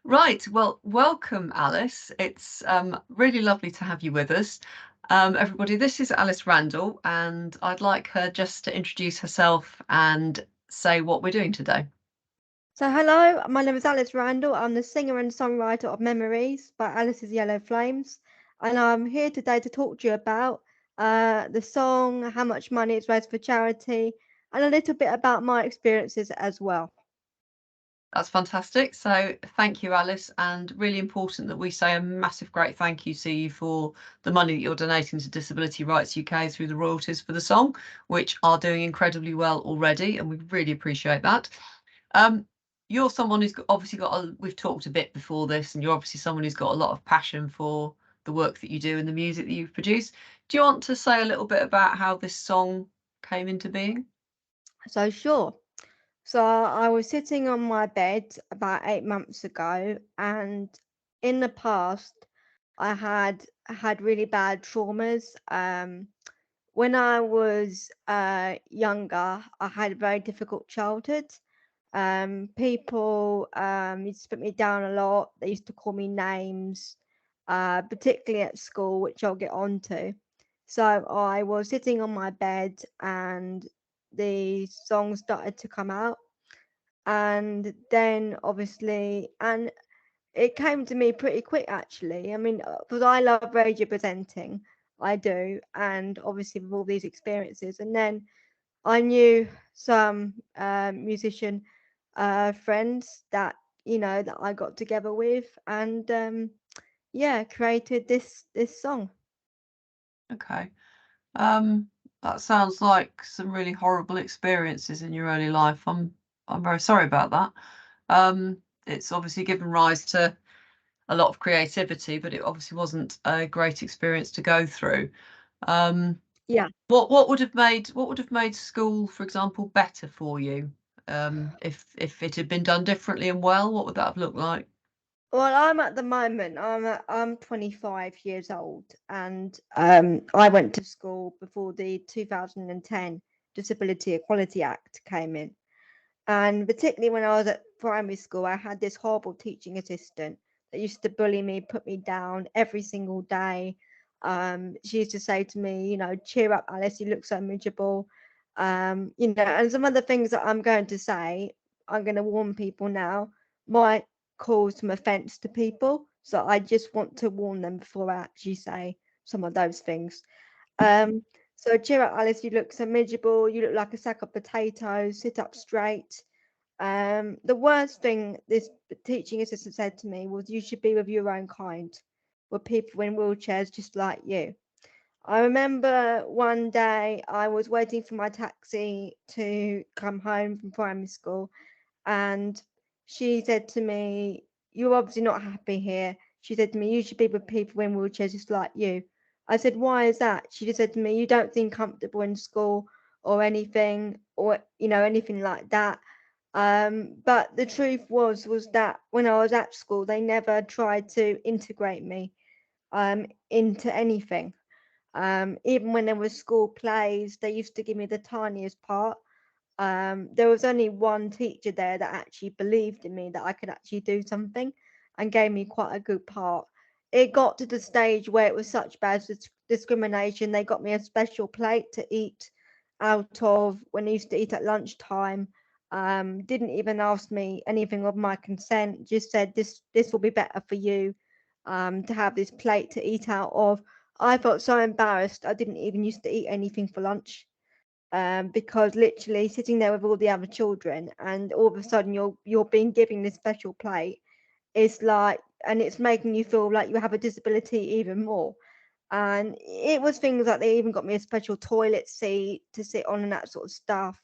Right, well, welcome, Alice. It's really lovely to have you with us. Everybody, this is Alice Randall, and I'd like her just to introduce herself and say what we're doing today. So, hello, my name is Alice Randall. I'm the singer and songwriter of Memories by Alice's Yellow Flames. And I'm here today to talk to you about the song, how much money it's raised for charity, and a little bit about my experiences as well. That's fantastic. So thank you, Alice, and really important that we say a massive great thank you to you for the money that you're donating to Disability Rights UK through the royalties for the song, which are doing incredibly well already, and we really appreciate that. Um, you're someone who's obviously we've talked a bit before this, and you're obviously someone who's got a lot of passion for the work that you do and the music that you've produced. Do you want to say a little bit about how this song came into being? So, sure. So, I was sitting on my bed about 8 months ago, and in the past, I had really bad traumas. When I was younger, I had a very difficult childhood. People used to put me down a lot. They used to call me names, particularly at school, which I'll get on to. So I was sitting on my bed and the song started to come out. And then obviously, and it came to me pretty quick actually. I mean, because I love radio presenting, I do, and obviously with all these experiences. And then I knew some musician friends that that I got together with, and yeah, created this song. Okay. Um, that sounds like some really horrible experiences in your early life. I'm very sorry about that. It's obviously given rise to a lot of creativity, but it obviously wasn't a great experience to go through. Um, Yeah. what would have made school, for example, better for you? If it had been done differently and well, what would that have looked like? Well, I'm at the moment. I'm 25 years old, and I went to school before the 2010 Disability Equality Act came in. And particularly when I was at primary school, I had this horrible teaching assistant that used to bully me, put me down every single day. She used to say to me, cheer up, Alice, you look so miserable. And some of the things that I'm going to say, I'm going to warn people now, might cause some offense to people. So I just want to warn them before I actually say some of those things. Um, so cheer up, Alice, you look so miserable. You look like a sack of potatoes. Sit up straight. The worst thing this teaching assistant said to me was, "You should be with your own kind, with people in wheelchairs just like you." I remember one day I was waiting for my taxi to come home from primary school, and she said to me, "You're obviously not happy here." She said to me, "You should be with people in wheelchairs just like you." I said, "Why is that?" She just said to me, "You don't seem comfortable in school or anything, or anything like that." But the truth was that when I was at school, they never tried to integrate me into anything. Even when there were school plays, they used to give me the tiniest part. There was only one teacher there that actually believed in me that I could actually do something and gave me quite a good part. It got to the stage where it was such bad discrimination. They got me a special plate to eat out of when I used to eat at lunchtime. Didn't even ask me anything of my consent. Just said this will be better for you to have this plate to eat out of. I felt so embarrassed. I didn't even used to eat anything for lunch because literally sitting there with all the other children and all of a sudden you're being given this special plate is like, and it's making you feel like you have a disability even more. And it was things like they even got me a special toilet seat to sit on and that sort of stuff.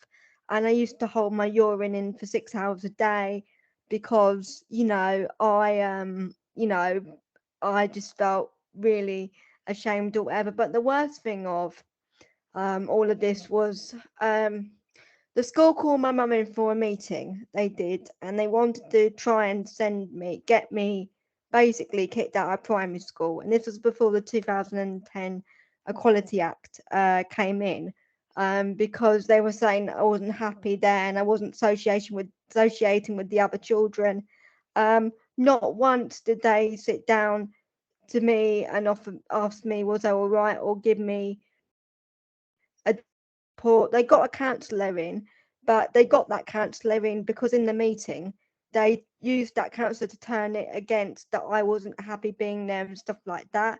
And I used to hold my urine in for 6 hours a day because I just felt really ashamed or whatever. But the worst thing of all of this was the school called my mum in for a meeting. They did, and they wanted to try and get me basically kicked out of primary school. And this was before the 2010 Equality Act came in, because they were saying I wasn't happy there and I wasn't associating with the other children. not once did they sit down to me and ask me was I all right, or give me a support. They got a counsellor in, but they got that counsellor in because in the meeting they used that counsellor to turn it against that I wasn't happy being there and stuff like that.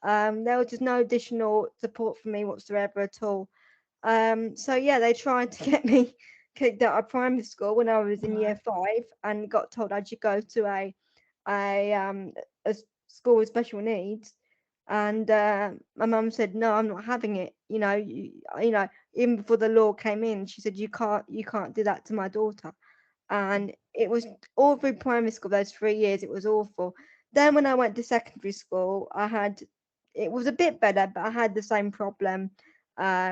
There was just no additional support for me whatsoever at all. So yeah, they tried to get me kicked out of primary school when I was in year 5, and got told I should go to a school with special needs. And my mum said, "No, I'm not having it. Even before the law came in, she said you can't do that to my daughter." And it was all through primary school, those 3 years, it was awful. Then when I went to secondary school, it was a bit better, but I had the same problem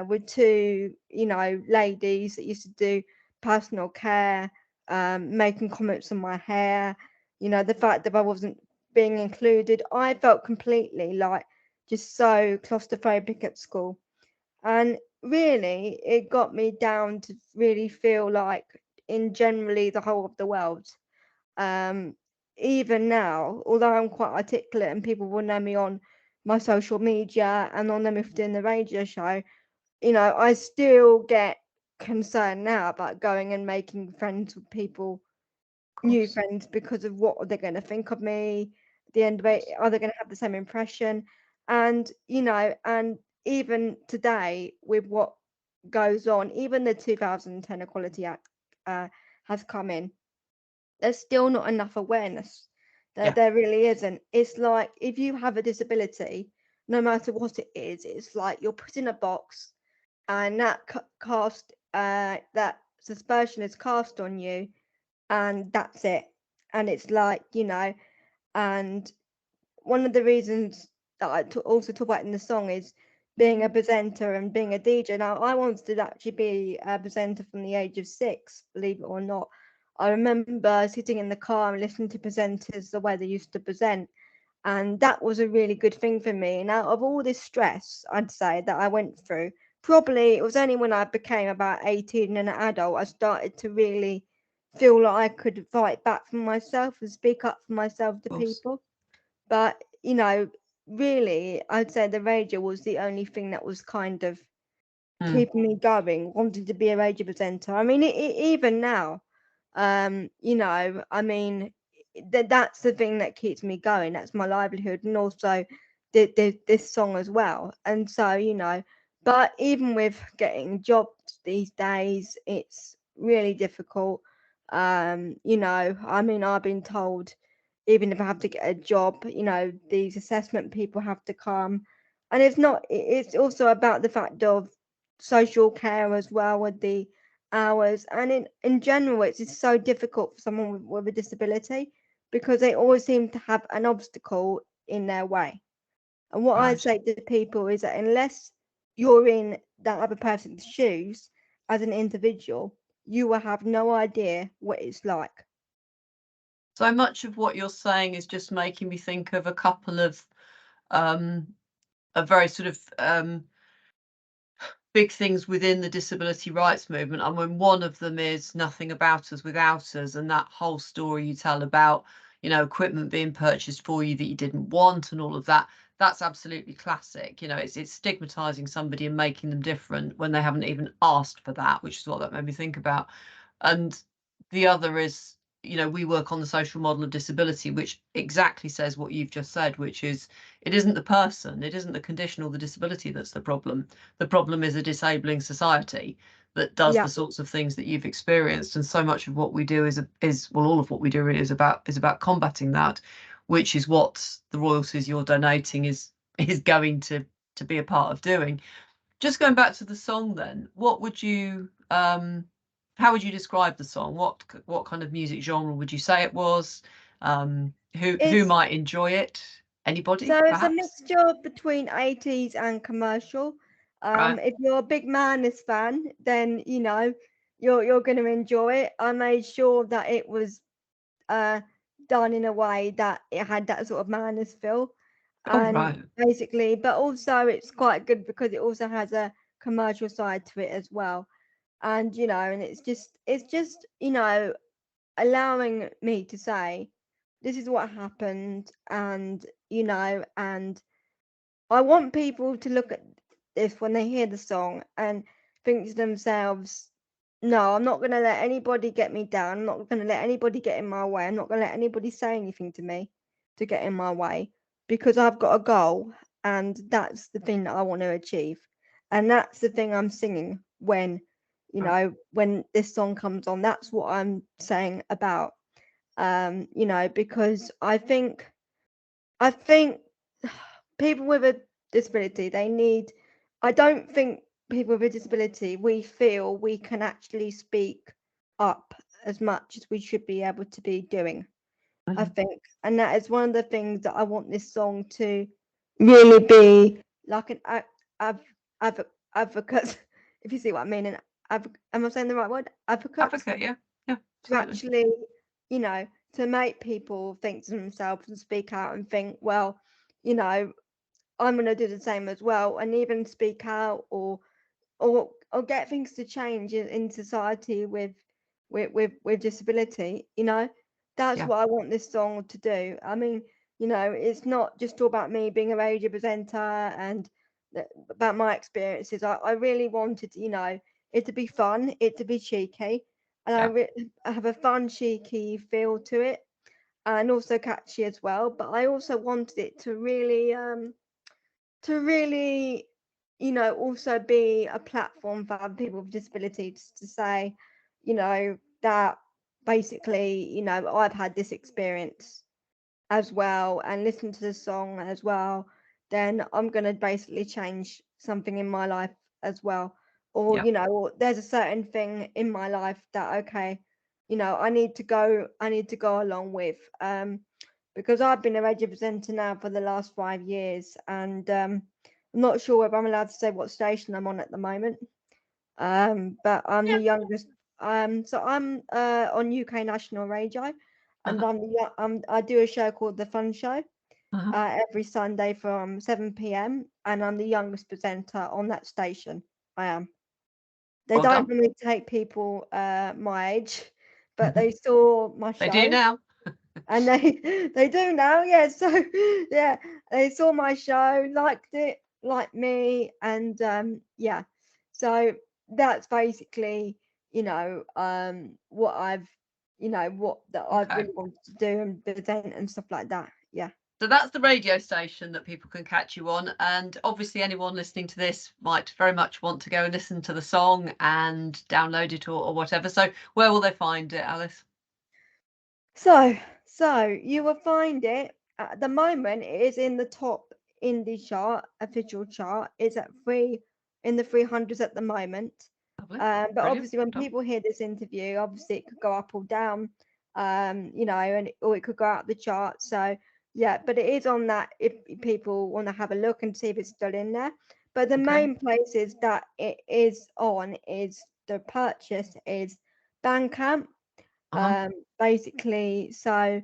with two, ladies that used to do personal care, making comments on my hair, the fact that I wasn't being included. I felt completely like just so claustrophobic at school. And really, it got me down to really feel like in generally the whole of the world. Um, Even now, although I'm quite articulate and people will know me on my social media and on them if doing the radio show, I still get concerned now about going and making friends with people, Of new course. friends, because of what are they going to think of me at the end of it? Are they going to have the same impression? And even today, with what goes on, even the 2010 Equality Act uh, has come in, there's still not enough awareness. Yeah. There really isn't. It's like if you have a disability, no matter what it is, it's like you're put in a box, and that suspicion is cast on you, and that's it. And it's like, and one of the reasons that also talk about in the song is being a presenter and being a DJ. Now, I wanted to actually be a presenter from the age of 6, believe it or not. I remember sitting in the car and listening to presenters the way they used to present, and that was a really good thing for me. And out of all this stress, I'd say, that I went through, probably it was only when I became about 18 and an adult I started to really feel like I could fight back for myself and speak up for myself to Of course. people. But, really, I'd say the radio was the only thing that was kind of Mm. keeping me going, wanting to be a radio presenter. I mean, even now, I mean, that's the thing that keeps me going. That's my livelihood, and also this song as well. And so, but even with getting jobs these days, it's really difficult. I mean, I've been told even if I have to get a job, these assessment people have to come. And it's not, it's also about the fact of social care as well with the hours. And in general, it's just so difficult for someone with a disability because they always seem to have an obstacle in their way. And what I Right. say to people is that unless you're in that other person's shoes as an individual, you will have no idea what it's like. So much of what you're saying is just making me think of a couple of um, a very sort of big things within the disability rights movement. And when one of them is nothing about us without us, and that whole story you tell about, equipment being purchased for you that you didn't want and all of that, that's absolutely classic. It's stigmatizing somebody and making them different when they haven't even asked for that, which is what that made me think about. And the other is, we work on the social model of disability, which exactly says what you've just said, which is it isn't the person, it isn't the condition or the disability that's the problem. The problem is a disabling society that does Yeah. the sorts of things that you've experienced. And so much of what we do is well, all of what we do really is about combating that, which is what the royalties you're donating is going to be a part of doing. Just going back to the song then, what would you how would you describe the song? What kind of music genre would you say it was? Who It's might enjoy it? Anybody, So it's a perhaps? mixture between 80s and commercial. Right. If you're a big Madness fan, then you're going to enjoy it. I made sure that it was uh, done in a way that it had that sort of Madness feel, Oh, and right. basically, but also it's quite good because it also has a commercial side to it as well. And and it's just allowing me to say this is what happened, and and I want people to look at this when they hear the song and think to themselves, no, I'm not going to let anybody get me down. I'm not going to let anybody get in my way. I'm not going to let anybody say anything to me to get in my way, because I've got a goal, and that's the thing that I want to achieve. And that's the thing I'm singing when, when this song comes on. That's what I'm saying about, because I think people with a disability, I don't think people with a disability, we feel we can actually speak up as much as we should be able to be doing, I think. And that is one of the things that I want this song to really be like an advocate, if you see what I mean. Am I saying the right word? Advocate, yeah. Yeah. To actually, to make people think to themselves and speak out and think, well, I'm going to do the same as well, and even speak out or get things to change in society with disability. That's what I want this song to do. I mean, it's not just all about me being a radio presenter and about my experiences. I really wanted, it to be fun, it to be cheeky, and I have a fun, cheeky feel to it, and also catchy as well. But I also wanted it to really also be a platform for other people with disabilities to say, that basically, I've had this experience as well, and listen to the song as well, then I'm going to basically change something in my life as well. Or, or there's a certain thing in my life that, okay, I need to go along with, because I've been a radio presenter now for the last 5 years, and I'm not sure if I'm allowed to say what station I'm on at the moment. But I'm the youngest. So I'm on UK National Radio, and I do a show called The Fun Show every Sunday from 7 p.m. and I'm the youngest presenter on that station. I am. They don't normally take people my age, but they saw my show. They do now. And they do now, yeah. So yeah, they saw my show, liked it, like me, and yeah. So that's basically, what I've, I've really wanted to do and present and stuff like that. Yeah. So that's the radio station that people can catch you on. And obviously anyone listening to this might very much want to go and listen to the song and download it or whatever. So where will they find it, Alice? So you will find it at the moment. It is in the top indie chart, official chart. It's at in the 300s at the moment. But obviously, when people hear this interview, obviously it could go up or down, or it could go out the chart. So yeah, but it is on that if people want to have a look and see if it's still in there. But the main places that it is on is the purchase is Bandcamp. Basically, so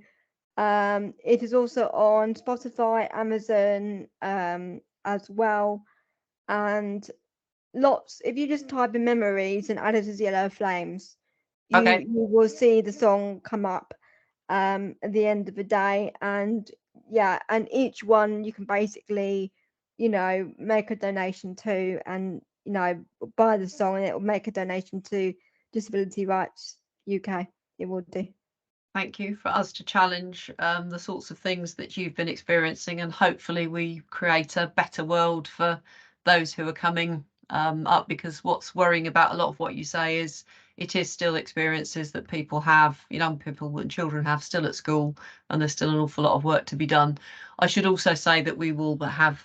it is also on Spotify, Amazon, as well, and lots. If you just type in Memories and Alice's Yellow Flames, you will see the song come up at the end of the day. And yeah, and each one you can basically, make a donation to, and buy the song, and it will make a donation to Disability Rights UK. It will do. Thank you for us to challenge the sorts of things that you've been experiencing, and hopefully we create a better world for those who are coming up, because what's worrying about a lot of what you say is it is still experiences that people have, young people and children have still at school, and there's still an awful lot of work to be done. I should also say that we will have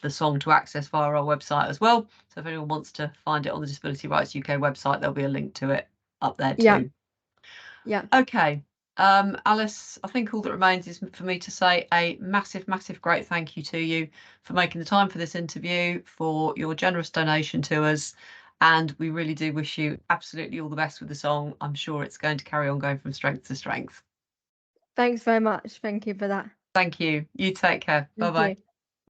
the song to access via our website as well. So if anyone wants to find it on the Disability Rights UK website, there'll be a link to it up there too. Yeah. Okay. Alice, I think all that remains is for me to say a massive, massive great thank you to you for making the time for this interview, for your generous donation to us, and we really do wish you absolutely all the best with the song. I'm sure it's going to carry on going from strength to strength. Thanks very much. Thank you for that. Thank you. You take care. Bye-bye.